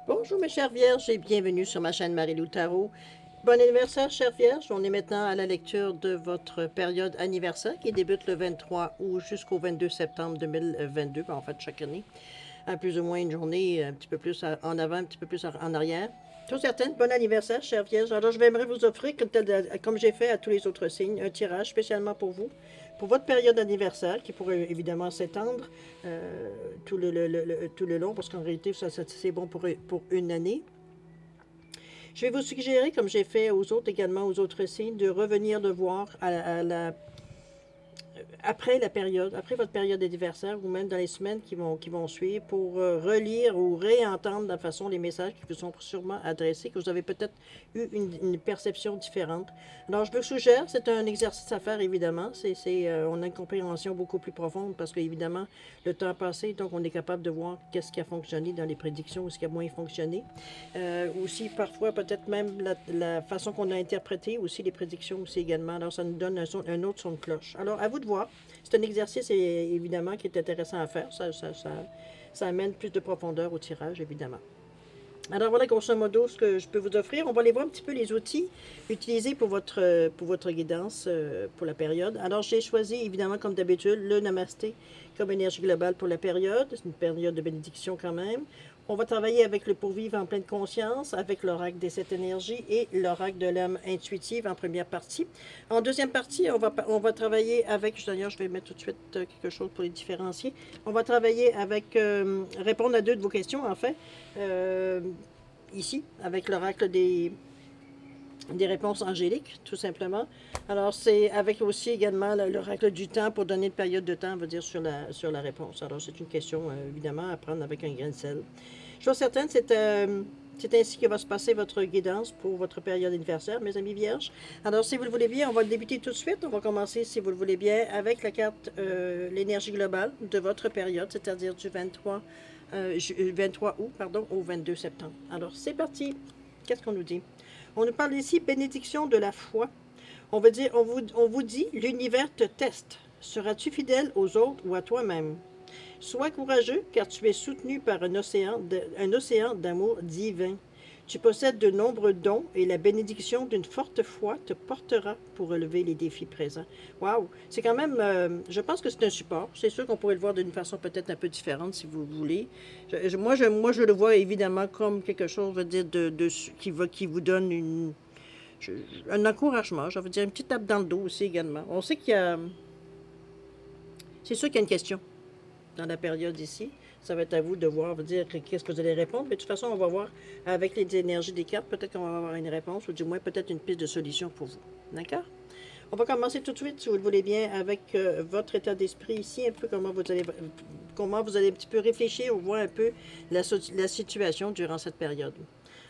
Bonjour mes chères vierges et bienvenue sur ma chaîne Marie-Lou Tarot. Bon anniversaire chères vierges, on est maintenant à la lecture de votre période anniversaire qui débute le 23 août jusqu'au 22 septembre 2022, en fait chaque année, à plus ou moins une journée, un petit peu plus en avant, un petit peu plus en arrière. Tout certaine, bon anniversaire chères vierges. Alors je vais aimerais vous offrir, comme j'ai fait à tous les autres signes, un tirage spécialement pour vous, pour votre période d'anniversaire, qui pourrait évidemment s'étendre tout le long, parce qu'en réalité, c'est bon pour une année. Je vais vous suggérer, comme j'ai fait aux autres également, aux autres signes, de revenir de voir après la période, après votre période d'anniversaire ou même dans les semaines qui vont suivre pour relire ou réentendre de la façon les messages qui vous sont sûrement adressés, que vous avez peut-être eu une perception différente. Alors, je vous suggère, c'est un exercice à faire évidemment. On a une compréhension beaucoup plus profonde parce qu'évidemment, le temps a passé, donc on est capable de voir qu'est-ce qui a fonctionné dans les prédictions ou ce qui a moins fonctionné. Aussi, parfois, peut-être même la façon qu'on a interprété aussi les prédictions aussi également. Alors, ça nous donne un autre son de cloche. Alors, à vous de voir. C'est un exercice, évidemment, qui est intéressant à faire. Ça amène plus de profondeur au tirage, évidemment. Alors voilà, grosso modo, ce que je peux vous offrir. On va aller voir un petit peu les outils utilisés pour votre guidance pour la période. Alors, j'ai choisi, évidemment, comme d'habitude, le Namasté comme énergie globale pour la période. C'est une période de bénédiction quand même. On va travailler avec le pourvivre en pleine conscience, avec l'oracle des sept énergies et l'oracle de l'âme intuitive en première partie. En deuxième partie, on va travailler avec, d'ailleurs, je vais mettre tout de suite quelque chose pour les différencier. On va travailler avec, répondre à deux de vos questions, en fait. Ici, avec l'oracle des réponses angéliques, tout simplement. Alors, c'est avec aussi également l'oracle du temps pour donner une période de temps, on va dire, sur la réponse. Alors, c'est une question, évidemment, à prendre avec un grain de sel. Chose certaine, c'est ainsi que va se passer votre guidance pour votre période anniversaire, mes amis vierges. Alors, si vous le voulez bien, on va le débuter tout de suite. On va commencer, si vous le voulez bien, avec la carte l'énergie globale de votre période, c'est-à-dire du 23 août au 22 septembre. Alors, c'est parti. Qu'est-ce qu'on nous dit? On nous parle ici bénédiction de la foi. On veut dire, on vous dit, l'univers te teste. Seras-tu fidèle aux autres ou à toi-même? Sois courageux, car tu es soutenu par un océan d'amour divin. Tu possèdes de nombreux dons et la bénédiction d'une forte foi te portera pour relever les défis présents. Waouh! C'est quand même, je pense que c'est un support. C'est sûr qu'on pourrait le voir d'une façon peut-être un peu différente si vous voulez. Moi, je le vois évidemment comme quelque chose, je veux dire, qui vous donne un encouragement. Je veux dire, une petite tape dans le dos aussi également. On sait qu'il y a, c'est sûr qu'il y a une question dans la période ici. Ça va être à vous de voir, vous dire qu'est-ce que vous allez répondre. Mais de toute façon, on va voir avec les énergies des cartes, peut-être qu'on va avoir une réponse, ou du moins peut-être une piste de solution pour vous. D'accord? On va commencer tout de suite, si vous le voulez bien, avec votre état d'esprit ici, un peu comment vous allez un petit peu réfléchir ou voir un peu la situation durant cette période.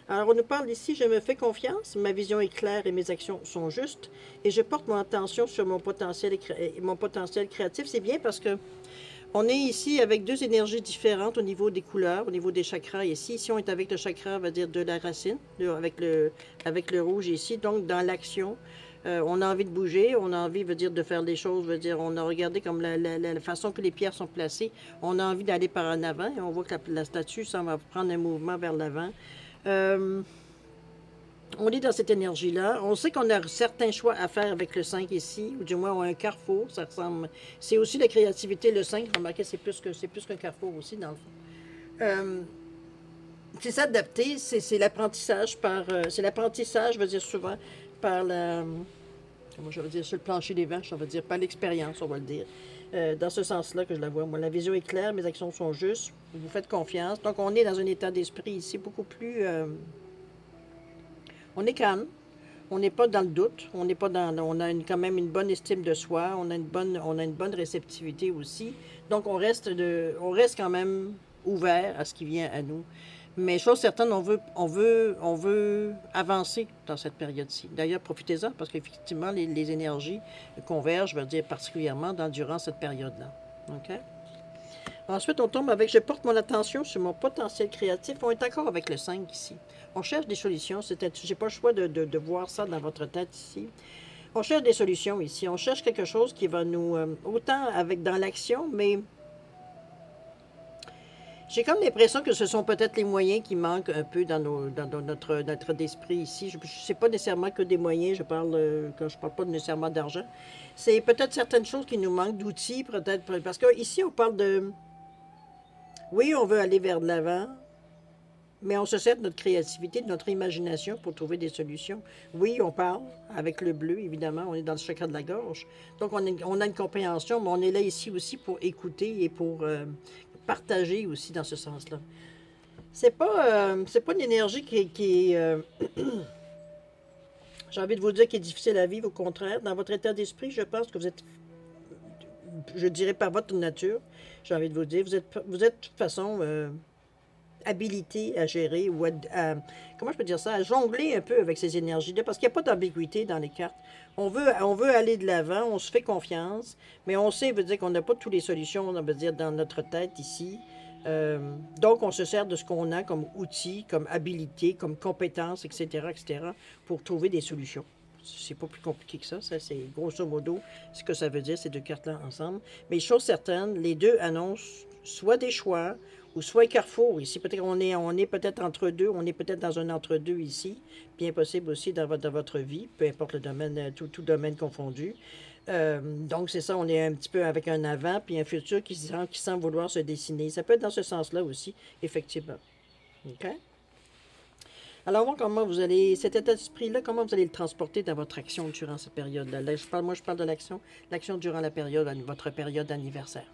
Alors, on nous parle ici, je me fais confiance, ma vision est claire et mes actions sont justes, et je porte mon attention sur mon potentiel créatif. C'est bien parce que on est ici avec deux énergies différentes au niveau des couleurs, au niveau des chakras ici. Ici, on est avec le chakra, on va dire, de la racine, avec le rouge ici, donc dans l'action. On a envie de bouger, on a envie, veut dire, de faire des choses, veut dire, on a regardé comme la façon que les pierres sont placées, on a envie d'aller par en avant, et on voit que la statue, ça va prendre un mouvement vers l'avant. On est dans cette énergie-là. On sait qu'on a certains choix à faire avec le 5 ici, ou du moins on a un carrefour. Ça ressemble. C'est aussi la créativité, le 5. Remarquez, c'est plus qu'un carrefour aussi, dans le fond. C'est s'adapter, c'est l'apprentissage c'est l'apprentissage, je veux dire souvent, par la. Comment je veux dire, sur le plancher des vaches, on va dire, par l'expérience, on va le dire. Dans ce sens-là que je la vois. Moi, la vision est claire, mes actions sont justes, vous faites confiance. Donc, on est dans un état d'esprit ici beaucoup plus. On est calme. On n'est pas dans le doute. On n'est pas dans. On a quand même une bonne estime de soi. On a une bonne réceptivité aussi. Donc on reste quand même ouvert à ce qui vient à nous. Mais chose certaine, on veut avancer dans cette période-ci. D'ailleurs, profitez-en parce qu'effectivement, les énergies convergent, je veux dire particulièrement durant cette période-là. OK? Ensuite, on tombe avec « Je porte mon attention sur mon potentiel créatif ». On est encore avec le 5 ici. On cherche des solutions. Je n'ai pas le choix de voir ça dans votre tête ici. On cherche des solutions ici. On cherche quelque chose qui va nous... autant avec dans l'action, mais J'ai comme l'impression que ce sont peut-être les moyens qui manquent un peu dans notre esprit ici. Je ne sais pas nécessairement que des moyens, je parle, quand je parle pas nécessairement d'argent. C'est peut-être certaines choses qui nous manquent, d'outils, peut-être, parce qu'ici on parle de, oui, on veut aller vers de l'avant, mais on se sert de notre créativité, de notre imagination pour trouver des solutions. Oui, on parle avec le bleu, évidemment, on est dans le chakra de la gorge. Donc, on a une compréhension, mais on est là ici aussi pour écouter et pour partager aussi dans ce sens-là. C'est pas une énergie qui est, j'ai envie de vous dire, qui est difficile à vivre. Au contraire, dans votre état d'esprit, je pense que vous êtes, je dirais par votre nature, j'ai envie de vous dire, vous êtes de toute façon habilité à gérer ou comment je peux dire ça, à jongler un peu avec ces énergies-là, parce qu'il n'y a pas d'ambiguïté dans les cartes. On veut aller de l'avant, on se fait confiance, mais on sait, veut dire qu'on n'a pas toutes les solutions, on veut dire, dans notre tête ici. Donc, on se sert de ce qu'on a comme outils, comme habilité, comme compétences, etc., etc., pour trouver des solutions. C'est pas plus compliqué que ça. Ça, c'est grosso modo ce que ça veut dire, ces deux cartes-là ensemble. Mais chose certaine, les deux annoncent soit des choix ou soit un carrefour. Ici, peut-être on est peut-être entre deux, on est peut-être dans un entre-deux ici. Bien possible aussi dans votre vie, peu importe le domaine, tout domaine confondu. Donc, c'est ça, on est un petit peu avec un avant puis un futur qui semble vouloir se dessiner. Ça peut être dans ce sens-là aussi, effectivement. OK? Alors, voir comment vous allez, cet état d'esprit-là, comment vous allez le transporter dans votre action durant cette période-là. Là, je parle de l'action durant la période, votre période d'anniversaire.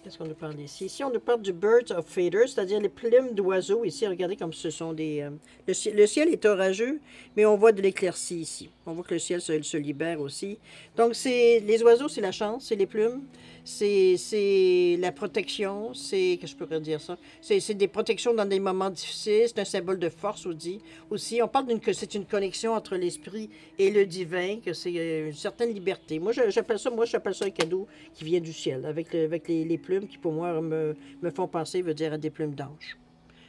Qu'est-ce qu'on nous parle ici? Ici, on nous parle du Birds of Feathers, c'est-à-dire les plumes d'oiseaux. Ici, regardez comme ce sont des... le ciel est orageux, mais on voit de l'éclaircie ici. On voit que le ciel se libère aussi. Donc, les oiseaux, c'est la chance, c'est les plumes, c'est la protection, c'est... Qu'est-ce que je pourrais dire ça? C'est des protections dans des moments difficiles, c'est un symbole de force aussi. On parle que c'est une connexion entre l'esprit et le divin, que c'est une certaine liberté. Moi, j'appelle ça un cadeau qui vient du ciel, avec les plumes qui, pour moi, me font penser, veut dire, à des plumes d'ange.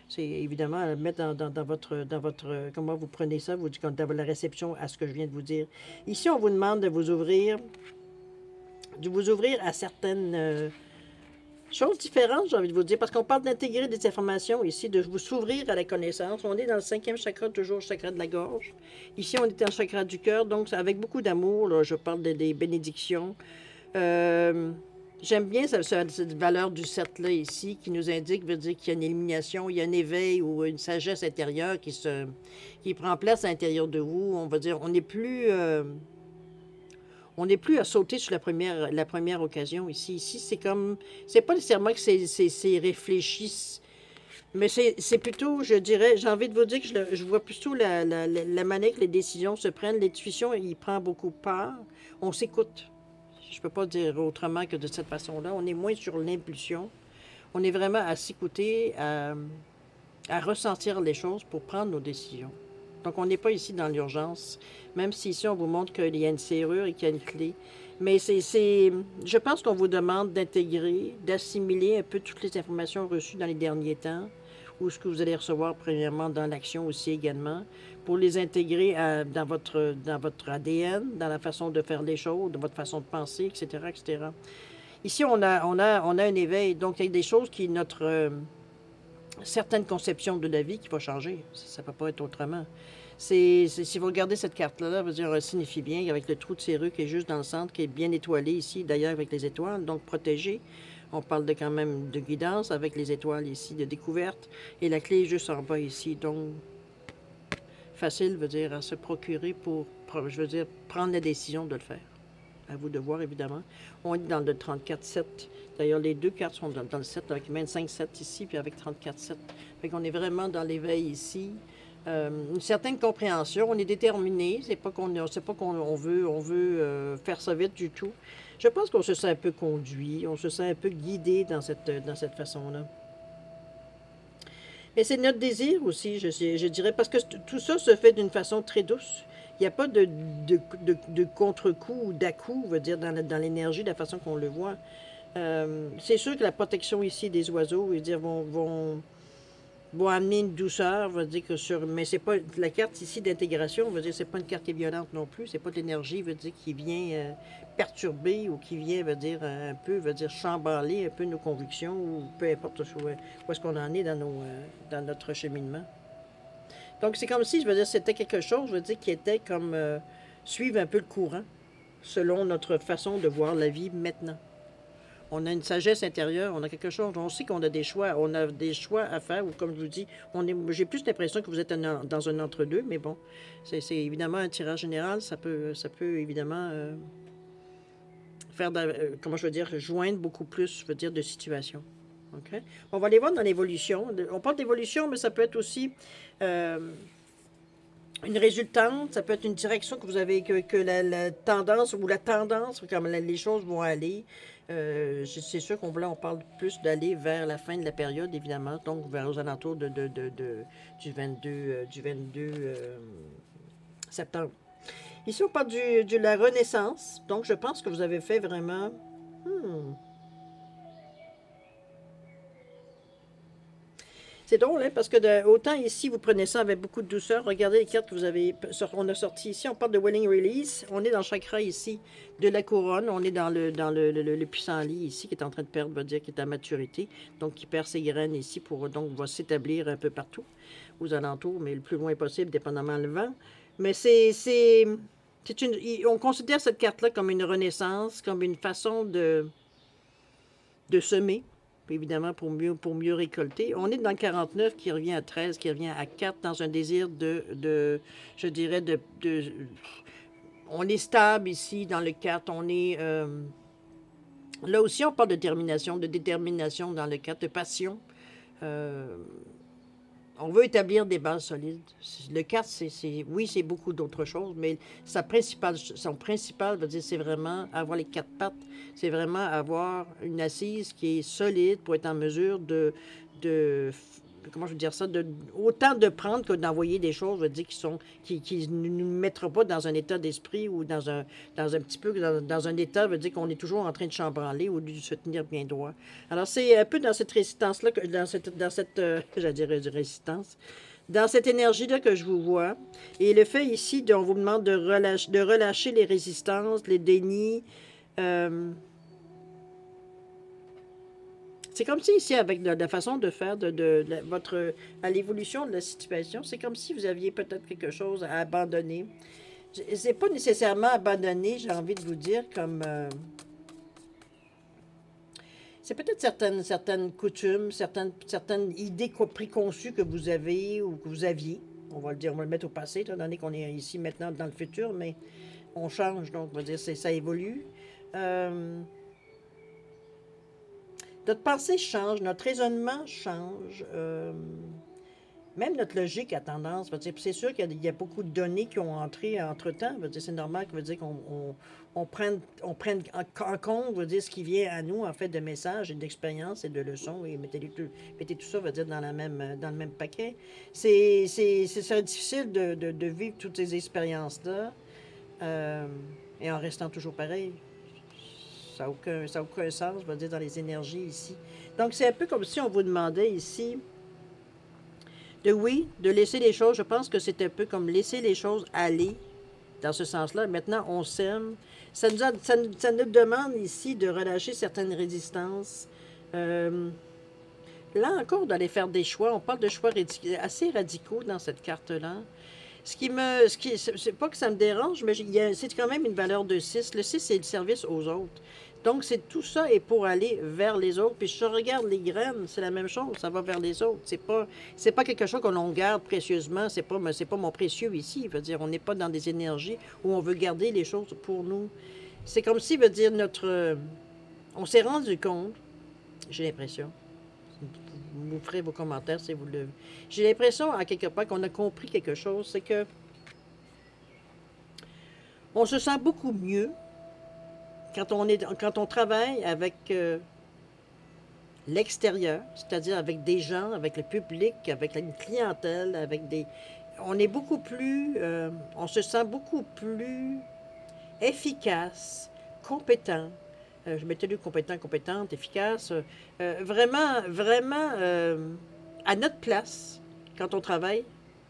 C'est évidemment à mettre dans votre... Comment vous prenez ça, dans la réception à ce que je viens de vous dire. Ici, on vous demande de vous ouvrir à certaines choses différentes, j'ai envie de vous dire, parce qu'on parle d'intégrer des informations ici, de vous s'ouvrir à la connaissance. On est dans le 5e chakra, toujours le chakra de la gorge. Ici, on est dans le chakra du cœur, donc avec beaucoup d'amour, je parle des bénédictions. J'aime bien cette valeur du 7-là ici, qui nous indique, veut dire qu'il y a une élimination, il y a un éveil ou une sagesse intérieure qui prend place à l'intérieur de vous. On va dire, on n'est plus à sauter sur la première occasion ici. Ici, c'est comme, c'est pas nécessairement que c'est réfléchi, mais c'est plutôt, je dirais, j'ai envie de vous dire que je vois plutôt la manière que les décisions se prennent. L'intuition, il prend beaucoup part. On s'écoute. Je ne peux pas dire autrement que de cette façon-là. On est moins sur l'impulsion. On est vraiment à s'écouter, à ressentir les choses pour prendre nos décisions. Donc, on n'est pas ici dans l'urgence, même si ici, on vous montre qu'il y a une serrure et qu'il y a une clé. Mais je pense qu'on vous demande d'intégrer, d'assimiler un peu toutes les informations reçues dans les derniers temps, ou ce que vous allez recevoir premièrement dans l'action aussi également, pour les intégrer dans votre ADN, dans la façon de faire les choses, dans votre façon de penser, etc., etc. Ici, on a un éveil, donc il y a des choses qui, certaines conceptions de la vie qui vont changer. Ça ne peut pas être autrement. Si vous regardez cette carte-là, elle signifie bien avec le trou de serrure qui est juste dans le centre, qui est bien étoilé ici, d'ailleurs avec les étoiles, donc protégé. On parle quand même de guidance avec les étoiles ici, de découverte. Et la clé est juste en bas ici. Donc, facile, veut dire, à se procurer pour, je veux dire, prendre la décision de le faire. À vous de voir, évidemment. On est dans le 34-7. D'ailleurs, les deux cartes sont dans le 7, avec 25-7 ici, puis avec 34-7. Fait qu'on est vraiment dans l'éveil ici. Une certaine compréhension. On est déterminé. C'est pas qu'on veut faire ça vite du tout. Je pense qu'on se sent un peu conduit, on se sent un peu guidé dans cette façon-là. Mais c'est notre désir aussi, je dirais, parce que tout ça se fait d'une façon très douce. Il n'y a pas de contre-coup ou d'à-coup, veut dire, dans l'énergie, de la façon qu'on le voit. C'est sûr que la protection ici des oiseaux, veut dire, vont vont amener une douceur, veut dire que sur, mais c'est pas la carte ici d'intégration, veut dire c'est pas une carte qui est violente non plus, c'est pas de l'énergie, veut dire qui vient perturber ou qui vient, veut dire un peu, veut dire chambranler un peu nos convictions ou peu importe où est-ce qu'on en est dans dans notre cheminement. Donc c'est comme si, je veux dire, c'était quelque chose, je veux dire, qui était comme suivre un peu le courant selon notre façon de voir la vie maintenant. On a une sagesse intérieure, on a quelque chose, on sait qu'on a des choix à faire, ou comme je vous dis, j'ai plus l'impression que vous êtes dans un entre-deux, mais bon, c'est évidemment un tirage général, ça peut évidemment faire, comment je veux dire, joindre beaucoup plus, je veux dire, de situations. Okay? On va aller voir dans l'évolution. On parle d'évolution, mais ça peut être aussi une résultante, ça peut être une direction que vous avez, que la tendance ou la tendance, comme les choses vont aller. C'est sûr qu'on on parle plus d'aller vers la fin de la période, évidemment, donc vers aux alentours du 22 septembre. Ici, on parle de la Renaissance, donc je pense que vous avez fait vraiment... C'est drôle, hein, parce que autant ici, vous prenez ça avec beaucoup de douceur. Regardez les cartes que vous avez... On a sorti ici, on parle de Willing Release. On est dans le chakra ici de la couronne. On est dans le puissant lit ici, qui est en train de perdre, va dire, qui est à maturité. Donc, qui perd ses graines ici pour... Donc, va s'établir un peu partout, aux alentours, mais le plus loin possible, dépendamment le vent. Mais on considère cette carte-là comme une renaissance, comme une façon de semer. Évidemment, pour mieux récolter. On est dans le 49 qui revient à 13, qui revient à 4, dans un désir je dirais, on est stable ici, dans le 4. On est... là aussi, on parle de détermination dans le 4, de passion. On veut établir des bases solides. Le 4, oui, c'est beaucoup d'autres choses, mais son principal, veut dire, c'est vraiment avoir les 4 pattes. C'est vraiment avoir une assise qui est solide pour être en mesure comment je veux dire ça, autant de prendre que d'envoyer des choses, je veux dire, qui ne nous mettront pas dans un état d'esprit ou dans un petit peu, dans un état, veut dire qu'on est toujours en train de chambranler au lieu de se tenir bien droit. Alors, c'est un peu dans cette résistance-là, j'allais dire résistance, dans cette énergie-là que je vous vois. Et le fait ici, on vous demande de relâcher les résistances, les dénis, c'est comme si ici, avec la façon de faire à l'évolution de la situation, c'est comme si vous aviez peut-être quelque chose à abandonner. C'est pas nécessairement abandonner, j'ai envie de vous dire, comme... c'est peut-être certaines coutumes, certaines idées préconçues que vous avez ou que vous aviez. On va le mettre au passé, étant donné qu'on est ici maintenant dans le futur, mais on change, donc on va dire ça évolue. Notre pensée change, notre raisonnement change, même notre logique a tendance, c'est sûr qu'il y a beaucoup de données qui ont entré entre-temps, c'est normal qu'on prenne en compte, ce qui vient à nous, en fait, de messages et d'expériences et de leçons, et mettez tout ça, dans le même paquet. C'est difficile de vivre toutes ces expériences-là, et en restant toujours pareil. Ça n'a aucun sens, je vais dire, dans les énergies ici. Donc, c'est un peu comme si on vous demandait ici de laisser les choses. Je pense que c'est un peu comme laisser les choses aller dans ce sens-là. Maintenant, on sème. Ça nous demande ici de relâcher certaines résistances. Là encore, d'aller faire des choix. On parle de choix assez radicaux dans cette carte-là. C'est pas que ça me dérange, mais c'est quand même une valeur de 6. Le 6, c'est le service aux autres. Donc, tout ça est pour aller vers les autres. Puis, je regarde les graines, c'est la même chose, ça va vers les autres. C'est pas quelque chose que l'on garde précieusement, c'est pas mon précieux ici. Veut dire, on n'est pas dans des énergies où on veut garder les choses pour nous. C'est comme si, veut dire, on s'est rendu compte, j'ai l'impression, vous ferez vos commentaires si vous le... J'ai l'impression, à quelque part, qu'on a compris quelque chose, c'est que on se sent beaucoup mieux quand on travaille avec l'extérieur, c'est-à-dire avec des gens, avec le public, avec une clientèle, on est beaucoup plus... on se sent beaucoup plus efficace, compétent. Je m'étais lu compétent, compétente, efficace. Vraiment à notre place, quand on travaille,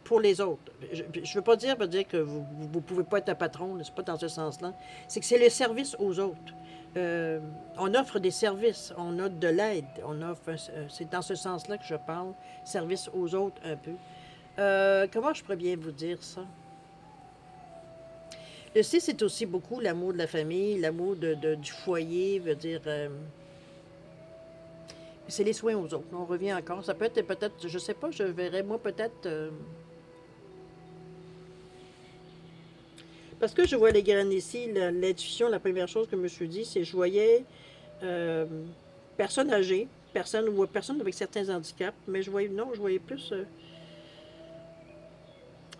pour les autres. Je ne veux pas dire, que vous ne pouvez pas être un patron, c'est pas dans ce sens-là. C'est que c'est le service aux autres. On offre des services, on a de l'aide, on offre, c'est dans ce sens-là que je parle, service aux autres un peu. Comment je pourrais bien vous dire ça? Le 6, c'est aussi beaucoup l'amour de la famille, l'amour du foyer, veut dire... c'est les soins aux autres. On revient encore. Ça peut être peut-être, je sais pas, je verrais moi peut-être... parce que je vois les graines ici, l'intuition, la première chose que je me suis dit, c'est que je voyais personnes âgées, personnes avec certains handicaps, mais je voyais plus...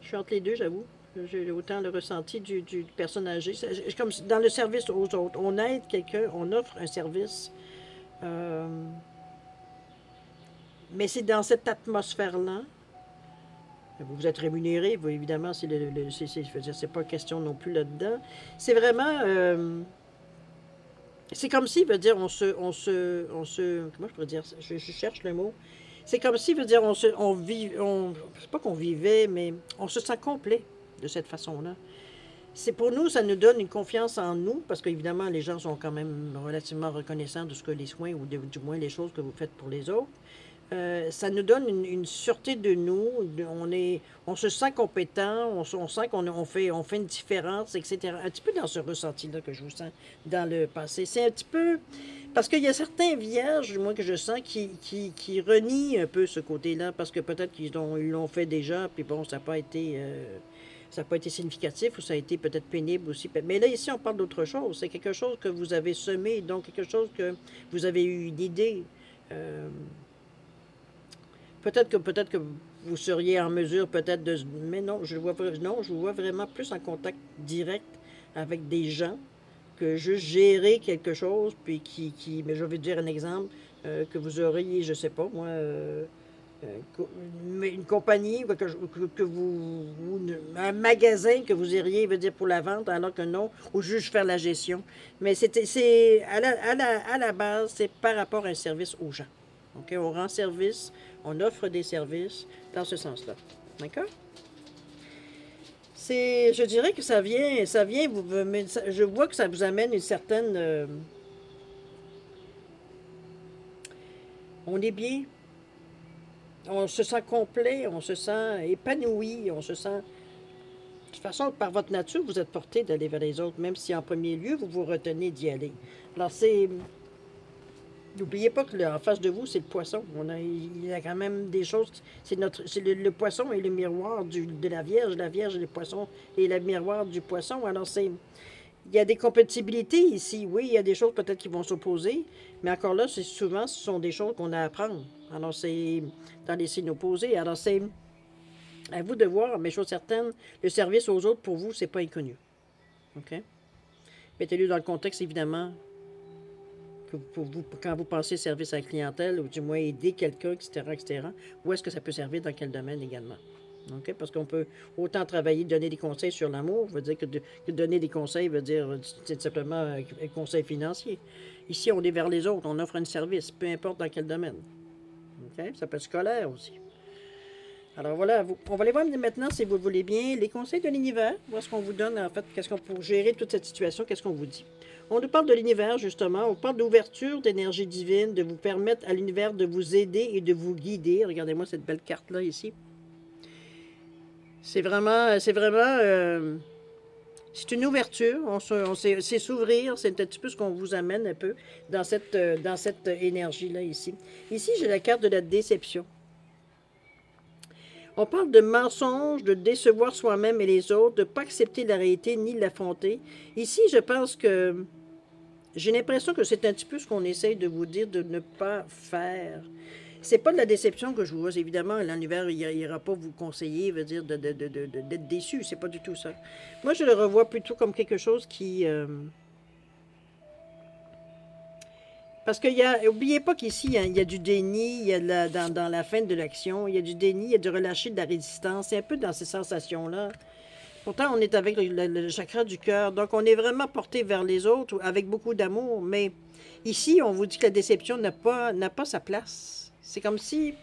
je suis entre les deux, j'avoue. J'ai autant le ressenti du personne âgée. Comme dans le service aux autres. On aide quelqu'un, on offre un service. Mais c'est dans cette atmosphère-là. Vous êtes rémunéré, vous, évidemment, c'est pas question non plus là-dedans. C'est vraiment... c'est comme si, veut dire, comment je pourrais dire, je cherche le mot. C'est comme si, veut dire, c'est pas qu'on vivait, mais on se sent complet de cette façon-là. C'est pour nous, ça nous donne une confiance en nous, parce qu'évidemment, les gens sont quand même relativement reconnaissants de ce que les soins, ou du moins les choses que vous faites pour les autres. Ça nous donne une sûreté de nous, on se sent compétent, on sent qu'on fait une différence, etc. Un petit peu dans ce ressenti-là que je vous sens dans le passé. C'est un petit peu... Parce qu'il y a certains vierges, moi, que je sens, qui renient un peu ce côté-là, parce que peut-être ils l'ont fait déjà, puis bon, ça n'a pas été... ça n'a pas été significatif ou ça a été peut-être pénible aussi. Mais là, ici, on parle d'autre chose. C'est quelque chose que vous avez semé, donc quelque chose que vous avez eu une idée. Peut-être que vous seriez en mesure peut-être de... Mais non, je vous vois vraiment plus en contact direct avec des gens que juste gérer quelque chose, puis mais je vais dire un exemple, que vous auriez, je sais pas, moi... une compagnie, un magasin que vous iriez, veut dire pour la vente, alors que non, ou juste faire la gestion. Mais à la base, c'est par rapport à un service aux gens. Okay? On rend service, on offre des services dans ce sens-là. D'accord? Je dirais que ça vient, je vois que ça vous amène une certaine... on est bien. On se sent complet, on se sent épanoui, on se sent... De toute façon, par votre nature, vous êtes porté d'aller vers les autres, même si en premier lieu, vous vous retenez d'y aller. Alors, n'oubliez pas que en face de vous, c'est le poisson. Il y a quand même des choses... Le poisson est le miroir de la Vierge. La Vierge est le poisson et le miroir du poisson. Alors, il y a des compatibilités ici. Oui, il y a des choses peut-être qui vont s'opposer, mais encore là, souvent, ce sont des choses qu'on a à apprendre. Alors, c'est dans les signes opposés. Alors, c'est à vous de voir, mais chose certaine, le service aux autres, pour vous, c'est pas inconnu. OK? Mettez-le dans le contexte, évidemment, que pour vous, quand vous pensez service à la clientèle, ou du moins aider quelqu'un, etc., où est-ce que ça peut servir, dans quel domaine également. Okay? Parce qu'on peut autant travailler, donner des conseils sur l'amour, veut dire que donner des conseils veut dire c'est simplement un conseil financier. Ici, on est vers les autres, on offre un service, peu importe dans quel domaine. Okay? Ça peut être scolaire aussi. Alors voilà, on va aller voir maintenant, si vous le voulez bien, les conseils de l'univers. Voir ce qu'on vous donne, en fait, pour gérer toute cette situation, qu'est-ce qu'on vous dit. On nous parle de l'univers, justement. On parle d'ouverture d'énergie divine, de vous permettre à l'univers de vous aider et de vous guider. Regardez-moi cette belle carte-là, ici. C'est vraiment, c'est une ouverture, c'est s'ouvrir, c'est un petit peu ce qu'on vous amène un peu dans cette énergie-là ici. Ici, j'ai la carte de la déception. On parle de mensonge, de décevoir soi-même et les autres, de ne pas accepter la réalité ni l'affronter. Ici, je pense que j'ai l'impression que c'est un petit peu ce qu'on essaye de vous dire de ne pas faire. C'est pas de la déception que je vous vois, évidemment. L'univers, il n'ira pas vous conseiller, veut dire d'être déçu. C'est pas du tout ça. Moi, je le revois plutôt comme quelque chose qui... Parce qu'il y a... N'oubliez pas qu'ici, il y a du déni, il y a dans la fin de l'action, il y a du déni, il y a du relâcher de la résistance. C'est un peu dans ces sensations-là. Pourtant, on est avec le chakra du cœur. Donc, on est vraiment porté vers les autres avec beaucoup d'amour. Mais ici, on vous dit que la déception n'a pas sa place. C'est comme si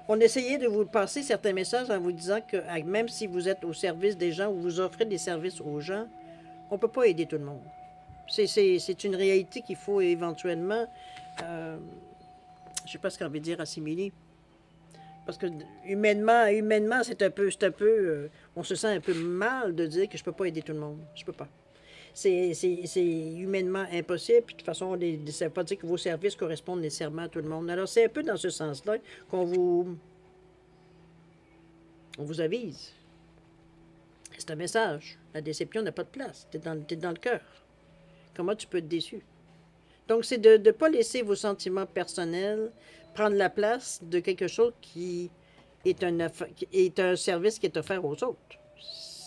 On essayait de vous passer certains messages en vous disant que même si vous êtes au service des gens ou vous offrez des services aux gens, on ne peut pas aider tout le monde. C'est une réalité qu'il faut éventuellement, je ne sais pas ce qu'on veut dire, assimiler. Parce que humainement, on se sent un peu mal de dire que je ne peux pas aider tout le monde. Je peux pas. C'est humainement impossible. Puis de toute façon, ça ne veut pas dire que vos services correspondent nécessairement à tout le monde. Alors c'est un peu dans ce sens-là qu'on on vous avise. C'est un message. La déception n'a pas de place. T'es dans le cœur. Comment tu peux être déçu? Donc, c'est de ne pas laisser vos sentiments personnels prendre la place de quelque chose qui est un service qui est offert aux autres.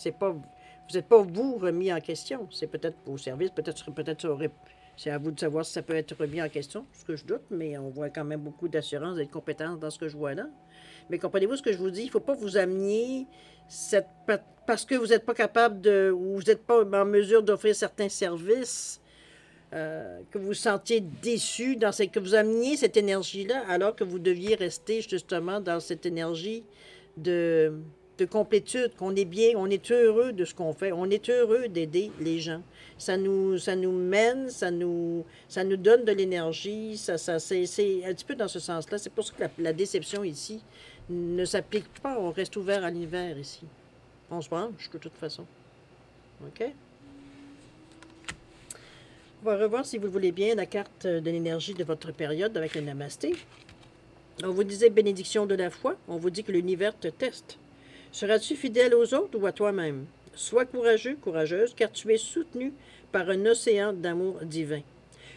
C'est pas, vous n'êtes pas vous remis en question. C'est peut-être vos services, c'est à vous de savoir si ça peut être remis en question, ce que je doute, mais on voit quand même beaucoup d'assurance et de compétences dans ce que je vois là. Mais comprenez-vous ce que je vous dis? Il ne faut pas vous amener parce que vous n'êtes pas capable ou vous n'êtes pas en mesure d'offrir certains services, que vous vous sentiez déçu, que vous ameniez cette énergie-là, alors que vous deviez rester justement dans cette énergie de complétude, qu'on est bien, on est heureux de ce qu'on fait, on est heureux d'aider les gens. Ça nous mène, ça nous donne de l'énergie, c'est un petit peu dans ce sens-là. C'est pour ça que la déception ici ne s'applique pas, on reste ouvert à l'univers ici. On se branche de toute façon. OK? On va revoir, si vous le voulez bien, la carte de l'énergie de votre période avec le Namasté. On vous disait bénédiction de la foi. On vous dit que l'univers te teste. Seras-tu fidèle aux autres ou à toi-même? Sois courageux, courageuse, car tu es soutenu par un océan d'amour divin.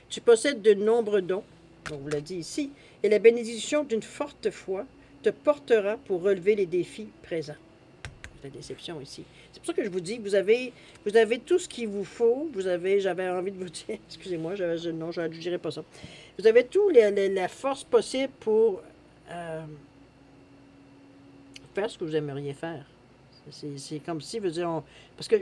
Tu possèdes de nombreux dons, on vous l'a dit ici, et la bénédiction d'une forte foi te portera pour relever les défis présents. La déception ici. C'est pour ça que je vous dis, vous avez tout ce qu'il vous faut. J'avais envie de vous dire, excusez-moi, non, je ne dirais pas ça. Vous avez tout la force possible pour faire ce que vous aimeriez faire. C'est comme si, veut dire, parce que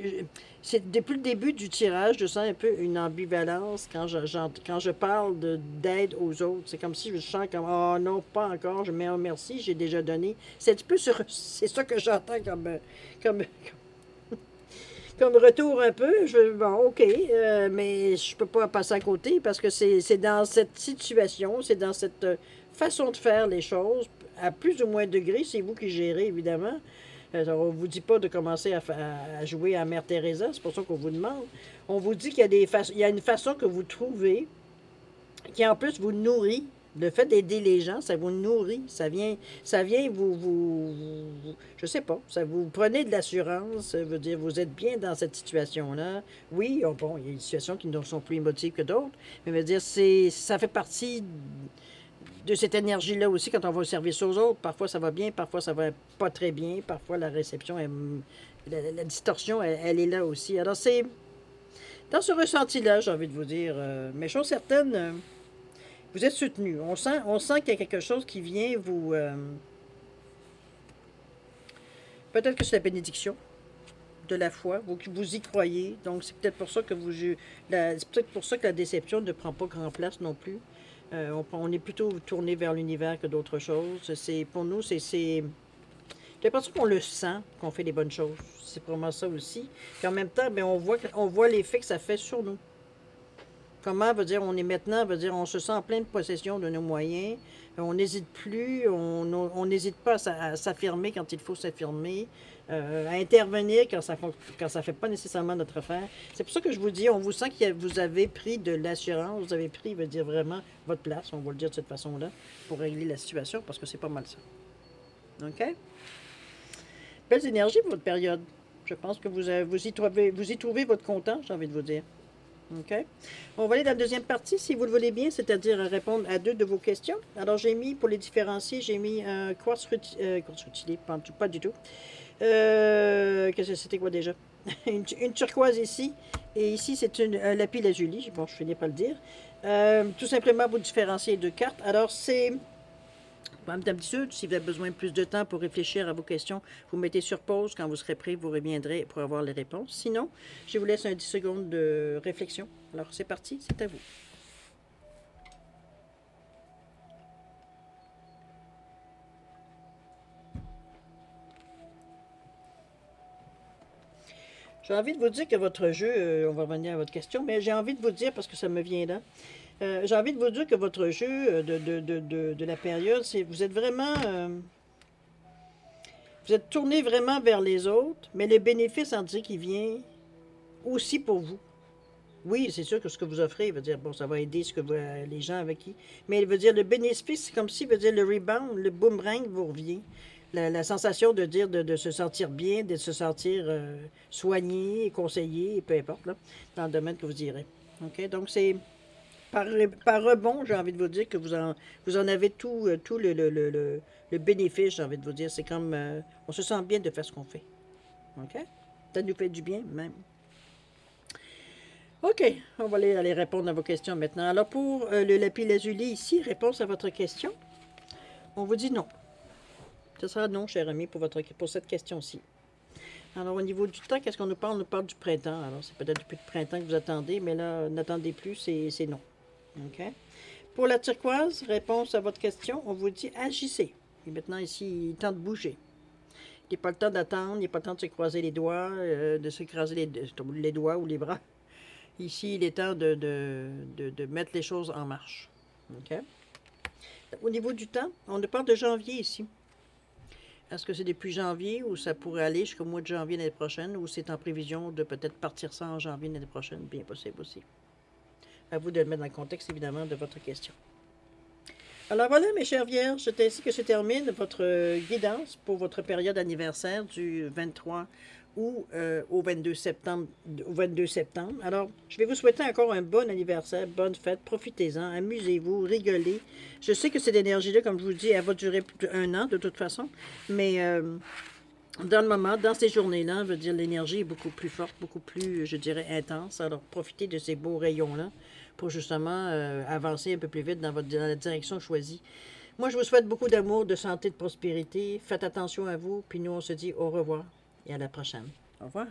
depuis le début du tirage, je sens un peu une ambivalence quand je parle d'aide aux autres. C'est comme si je sens comme, oh non, pas encore, je mets un merci, j'ai déjà donné. C'est un petit peu c'est ça que j'entends comme retour un peu. Bon, OK, mais je peux pas passer à côté parce que c'est dans cette situation, c'est dans cette façon de faire les choses, à plus ou moins degré, c'est vous qui gérez, évidemment. On ne vous dit pas de commencer à jouer à Mère Teresa, c'est pour ça qu'on vous demande. On vous dit qu'il y a une façon que vous trouvez qui en plus vous nourrit. Le fait d'aider les gens, ça vous nourrit, ça vient je sais pas, ça vous prenez de l'assurance, ça veut dire vous êtes bien dans cette situation-là. Oui, bon, il y a des situations qui ne sont plus émotives que d'autres, mais veut dire ça fait partie de cette énergie-là aussi quand on va au service aux autres. Parfois, ça va bien, parfois, ça va pas très bien. Parfois, la réception, la distorsion, elle est là aussi. Alors, c'est dans ce ressenti-là, j'ai envie de vous dire. Mais chose certaine, vous êtes soutenu. On sent qu'il y a quelque chose qui vient vous... peut-être que c'est la bénédiction de la foi. Vous y croyez. Donc, c'est peut-être pour ça que c'est peut-être pour ça que la déception ne prend pas grand place non plus. On est plutôt tourné vers l'univers que d'autres choses. Pour nous, j'ai l'impression qu'on le sent, qu'on fait les bonnes choses. C'est vraiment ça aussi. Puis en même temps, bien, on voit l'effet que ça fait sur nous. Comment, veut dire, on est maintenant, veut dire, on se sent en pleine possession de nos moyens. On n'hésite plus, on n'hésite pas à s'affirmer quand il faut s'affirmer, à intervenir quand ça fait pas nécessairement notre affaire. C'est pour ça que je vous dis, on vous sent que vous avez pris de l'assurance, vous avez pris, veut dire, vraiment votre place, on va le dire de cette façon-là, pour régler la situation, parce que c'est pas mal ça. OK? Belles énergies pour votre période. Je pense que vous y trouvez votre content, j'ai envie de vous dire. OK? On va aller dans la deuxième partie, si vous le voulez bien, c'est-à-dire répondre à 2 de vos questions. Alors, j'ai mis, pour les différencier, j'ai mis un quartz rutilé, pas du tout. Qu'est-ce que c'était quoi déjà? une turquoise ici, et ici, c'est un lapis lazuli. Bon, je finis par le dire. Tout simplement, vous différencier 2 cartes. Alors, c'est... Madame d'habitude, si vous avez besoin de plus de temps pour réfléchir à vos questions, vous mettez sur pause. Quand vous serez prêt, vous reviendrez pour avoir les réponses. Sinon, je vous laisse un 10 secondes de réflexion. Alors, c'est parti, c'est à vous. J'ai envie de vous dire que votre jeu, on va revenir à votre question, mais j'ai envie de vous dire, parce que ça me vient là, j'ai envie de vous dire que votre jeu de la période, c'est vous êtes vraiment, vous êtes tourné vraiment vers les autres, mais le bénéfice en dit qu'il vient aussi pour vous. Oui, c'est sûr que ce que vous offrez, veut dire, bon, ça va aider les gens avec qui. Mais il veut dire, le bénéfice, c'est comme si, veut dire, le rebound, le boomerang vous revient. La sensation de dire, de se sentir bien, de se sentir soigné, conseillé, peu importe, là, dans le domaine que vous direz. OK? Donc, c'est par rebond, j'ai envie de vous dire que vous en avez tout le bénéfice, j'ai envie de vous dire. C'est comme, on se sent bien de faire ce qu'on fait. OK? Ça nous fait du bien, même. OK, on va aller répondre à vos questions maintenant. Alors, pour le lapis-lazuli ici, réponse à votre question, on vous dit non. Ce sera non, cher ami, pour cette question-ci. Alors, au niveau du temps, qu'est-ce qu'on nous parle? On nous parle du printemps. Alors, c'est peut-être depuis le printemps que vous attendez, mais là, n'attendez plus, c'est non. OK? Pour la turquoise, réponse à votre question, on vous dit agissez. Et maintenant, ici, il est temps de bouger. Il n'est pas le temps d'attendre, il n'est pas le temps de se croiser les doigts, de se croiser les doigts ou les bras. Ici, il est temps de mettre les choses en marche. OK? Au niveau du temps, on nous parle de janvier ici. Est-ce que c'est depuis janvier ou ça pourrait aller jusqu'au mois de janvier l'année prochaine ou c'est en prévision de peut-être partir ça en janvier l'année prochaine? Bien possible aussi. À vous de le mettre dans le contexte, évidemment, de votre question. Alors voilà, mes chères vierges, c'est ainsi que se termine votre guidance pour votre période anniversaire du 23 août au 22 septembre. Alors, je vais vous souhaiter encore un bon anniversaire, bonne fête, profitez-en, amusez-vous, rigolez. Je sais que cette énergie-là, comme je vous dis, elle va durer plus d'1 an de toute façon, mais dans le moment, dans ces journées-là, je veux dire, l'énergie est beaucoup plus forte, beaucoup plus, je dirais, intense. Alors, profitez de ces beaux rayons-là pour justement avancer un peu plus vite dans la direction choisie. Moi, je vous souhaite beaucoup d'amour, de santé, de prospérité. Faites attention à vous, puis nous, on se dit au revoir et à la prochaine. Au revoir.